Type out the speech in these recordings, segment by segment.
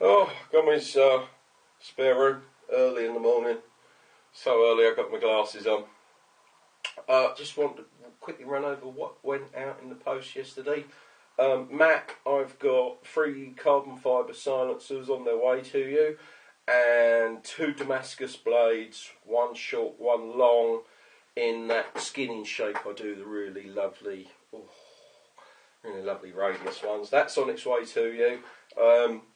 Oh, got my spare room early in the morning. So early I got my glasses on. Just want to quickly run over what went out in the post yesterday. Mac, I've got 3 carbon fibre silencers on their way to you, and 2 Damascus blades, 1 short, 1 long, in that skinning shape I do, the really lovely radius ones. That's on its way to you.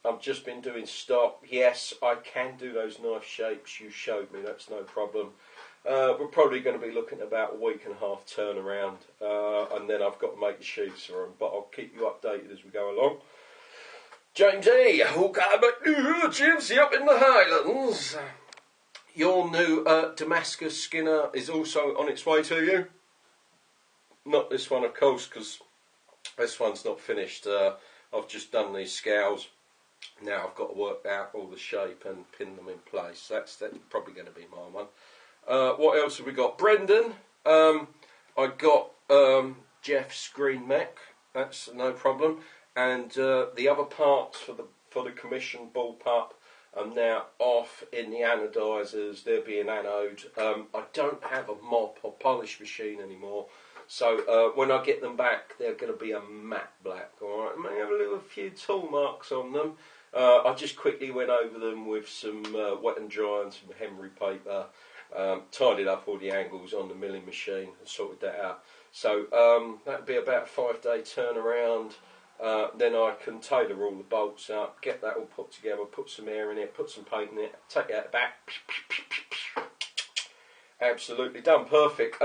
I've just been doing stock. Yes, I can do those knife shapes you showed me, that's no problem. We're probably going to be looking at about a week and a half turnaround, and then I've got to make the sheaths for them, but I'll keep you updated as we go along. James E. Gypsy up in the Highlands. Your new Damascus Skinner is also on its way to you. Not this one, of course, because this one's not finished. I've just done these scales. Now I've got to work out all the shape and pin them in place. That's probably going to be my one. What else have we got? Brendan. I got Jeff's green mech. That's no problem. And the other parts for the commission bullpup are now off in the anodizers. They're being anode. I don't have a mop or polish machine anymore. So when I get them back, they're going to be a matte black. All right, I may have a few tool marks on them. I just quickly went over them with some wet and dry and some Henry paper, tidied up all the angles on the milling machine and sorted that out. So that'd be about a 5-day turnaround. Then I can tailor all the bolts up, get that all put together, put some air in it, put some paint in it, take it out the back. Absolutely done, perfect.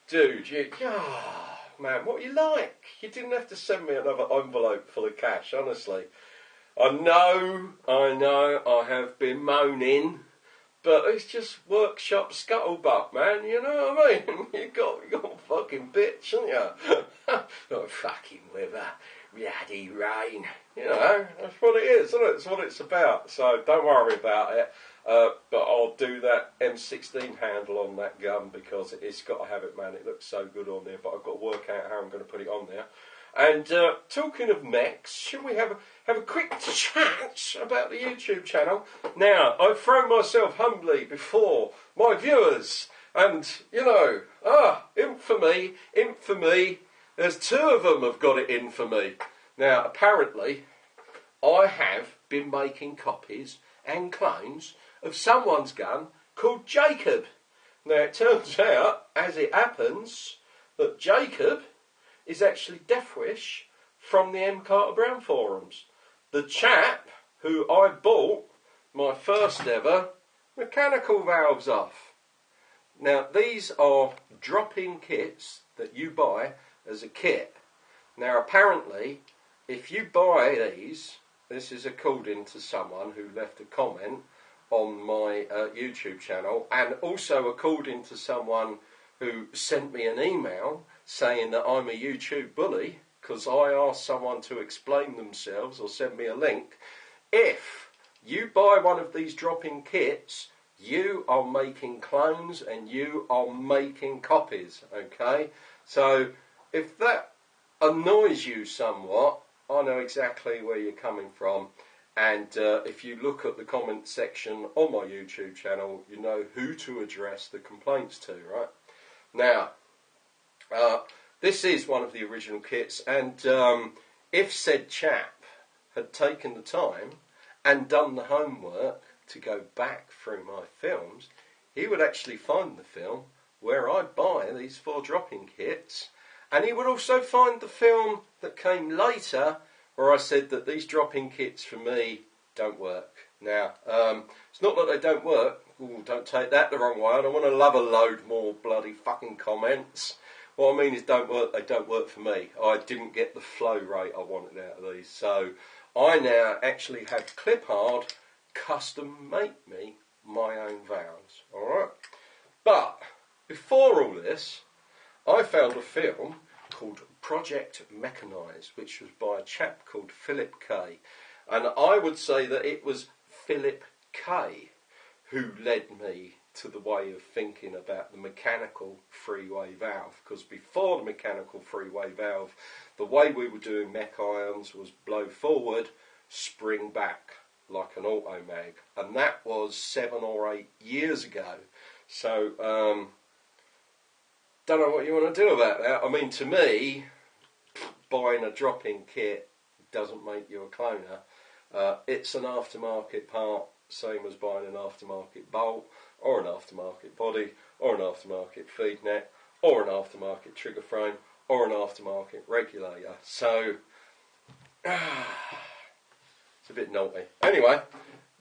Dude, man, what you like? You didn't have to send me another envelope full of cash, honestly. I know, I have been moaning, but it's just workshop scuttlebutt, man, you know what I mean? You got a fucking bitch, haven't you? Not fucking with a bloody rain. You know, that's what it is, isn't it? It's what it's about, so don't worry about it. But I'll do that M16 handle on that gun because it's got to have it, man. It looks so good on there, but I've got to work out how I'm going to put it on there. And talking of mechs, should we have a quick chat about the YouTube channel? Now, I've thrown myself humbly before my viewers, and, you know, infamy, there's 2 of them have got it in for me. Now, apparently, I have been making copies and clones of someone's gun called Jacob. Now, it turns out, as it happens, that Jacob is actually Deathwish from the M. Carter Brown forums. The chap who I bought my first ever mechanical valves off. Now, these are drop-in kits that you buy as a kit. Now, apparently, if you buy these, this is according to someone who left a comment on my YouTube channel, and also according to someone who sent me an email saying that I'm a YouTube bully because I asked someone to explain themselves or send me a link. If you buy one of these drop-in kits, you are making clones and you are making copies, okay? So if that annoys you somewhat, I know exactly where you're coming from. And if you look at the comment section on my YouTube channel, you know who to address the complaints to, right? Now, this is one of the original kits, and if said chap had taken the time and done the homework to go back through my films, he would actually find the film where I buy these 4 drop-in kits, and he would also find the film that came later where I said that these drop-in kits for me don't work. Now, it's not that they don't work. Ooh, don't take that the wrong way. I don't want to love a load more bloody fucking comments. What I mean is don't work, they don't work for me. I didn't get the flow rate I wanted out of these. So I now actually have Cliphard custom make me my own valves. Alright? But before all this, I found a film called Project Mechanise, which was by a chap called Philip K. And I would say that it was Philip K who led me to the way of thinking about the mechanical three-way valve. Because before the mechanical three-way valve, the way we were doing mech irons was blow forward, spring back like an auto mag, and that was 7 or 8 years ago. So don't know what you want to do about that. I mean, to me, buying a drop-in kit doesn't make you a cloner. It's an aftermarket part, same as buying an aftermarket bolt, or an aftermarket body, or an aftermarket feed net, or an aftermarket trigger frame, or an aftermarket regulator. So it's a bit naughty. Anyway,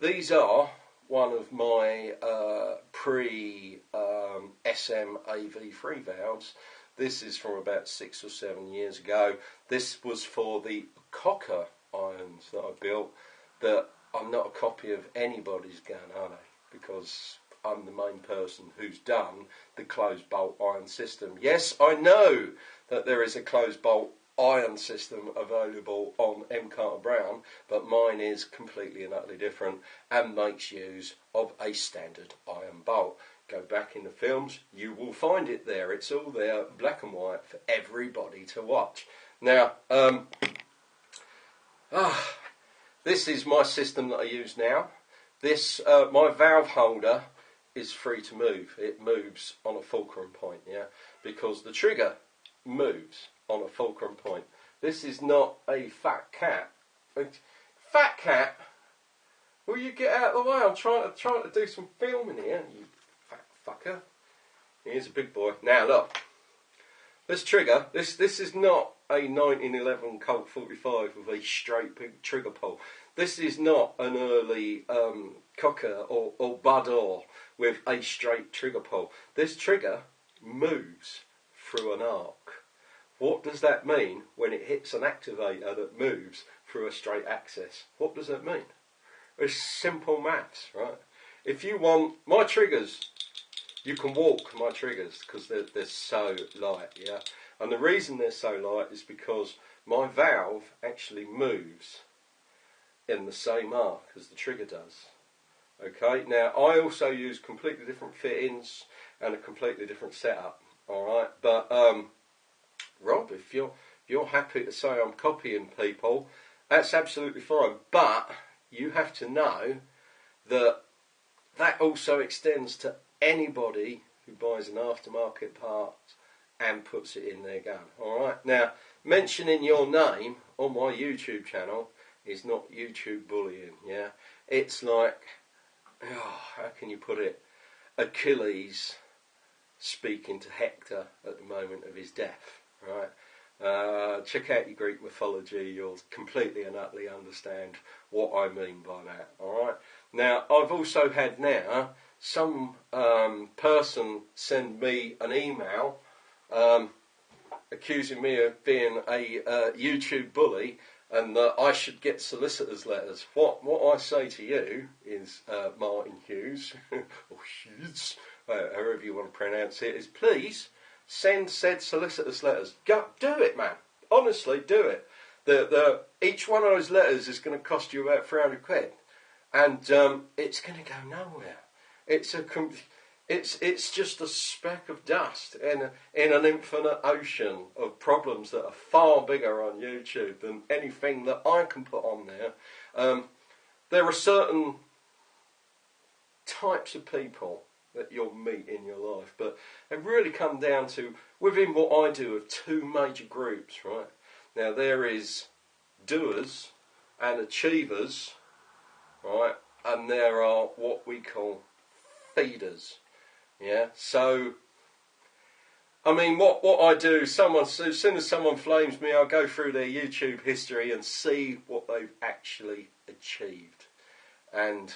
these are one of my pre-SM AV3 valves. This is from about 6 or 7 years ago. This was for the Cocker irons that I built. That I'm not a copy of anybody's gun, are they? Because I'm the main person who's done the closed bolt iron system. Yes, I know that there is a closed bolt iron system available on M. Carter Brown, but mine is completely and utterly different and makes use of a standard iron bolt. Go back in the films, you will find it there. It's all there, black and white, for everybody to watch. Now, this is my system that I use now. This, my valve holder is free to move. It moves on a fulcrum point, yeah, because the trigger moves on a fulcrum point. This is not a fat cat. Fat cat? Will you get out of the way? I'm trying to do some filming here, you fat fucker. Here's a big boy. Now look, this trigger, this is not a 1911 Colt 45 with a straight big trigger pull. This is not an early Cocker or Budor with a straight trigger pull. This trigger moves through an arc. What does that mean when it hits an activator that moves through a straight axis? What does that mean? It's simple maths, right? If you want my triggers, you can walk my triggers because they're so light, yeah? And the reason they're so light is because my valve actually moves in the same arc as the trigger does. Okay, now I also use completely different fittings and a completely different setup, alright? But Rob, if you're happy to say I'm copying people, that's absolutely fine. But you have to know that that also extends to anybody who buys an aftermarket part and puts it in their gun. Alright, now mentioning your name on my YouTube channel is not YouTube bullying, yeah? It's like, how can you put it? Achilles speaking to Hector at the moment of his death, right? Check out your Greek mythology, you'll completely and utterly understand what I mean by that, alright? Now, I've also had now some person send me an email accusing me of being a YouTube bully and that I should get solicitors' letters. What I say to you is, Martin Hughes, or Hughes, however you want to pronounce it, is please send said solicitors' letters. Go, do it, man. Honestly, do it. Each one of those letters is going to cost you about 300 quid, and it's going to go nowhere. It's just a speck of dust in an infinite ocean of problems that are far bigger on YouTube than anything that I can put on there. There are certain types of people that you'll meet in your life, but they really come down to, within what I do, of two major groups, right? Now there is doers and achievers, right? And there are what we call feeders. Yeah, so I mean, what I do, as soon as someone flames me, I'll go through their YouTube history and see what they've actually achieved. And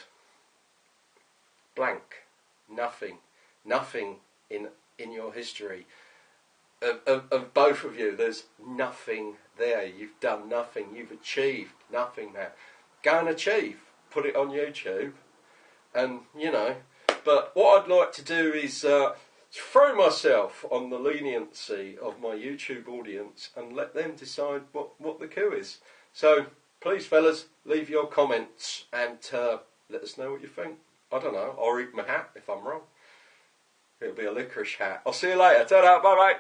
blank, nothing in your history of both of you. There's nothing there. You've done nothing. You've achieved nothing. Now, go and achieve. Put it on YouTube, and you know. But what I'd like to do is throw myself on the leniency of my YouTube audience and let them decide what the coup is. So please, fellas, leave your comments and let us know what you think. I don't know. I'll eat my hat if I'm wrong. It'll be a licorice hat. I'll see you later. Ta-da, bye-bye.